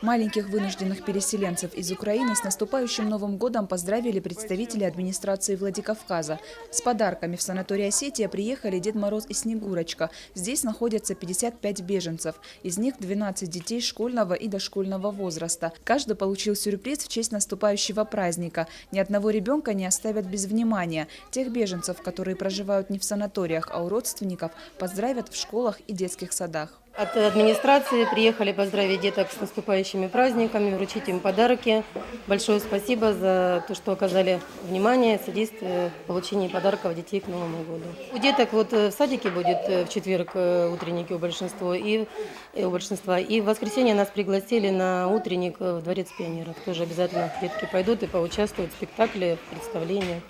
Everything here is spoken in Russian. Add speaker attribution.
Speaker 1: Маленьких вынужденных переселенцев из Украины с наступающим Новым годом поздравили представители администрации Владикавказа. С подарками в санаторий «Осетия» приехали Дед Мороз и Снегурочка. Здесь находятся 55 беженцев. Из них 12 детей школьного и дошкольного возраста. Каждый получил сюрприз в честь наступающего праздника. Ни одного ребенка не оставят без внимания. Тех беженцев, которые проживают не в санаториях, а у родственников, поздравят в школах и детских садах.
Speaker 2: От администрации приехали поздравить деток с наступающими праздниками, вручить им подарки. Большое спасибо за то, что оказали внимание, содействие в получении подарков детей к Новому году. У деток в садике будет в четверг утренники у большинства, и в воскресенье нас пригласили на утренник в Дворец пионеров. Тоже обязательно детки пойдут и поучаствуют в спектакле, в представлениях.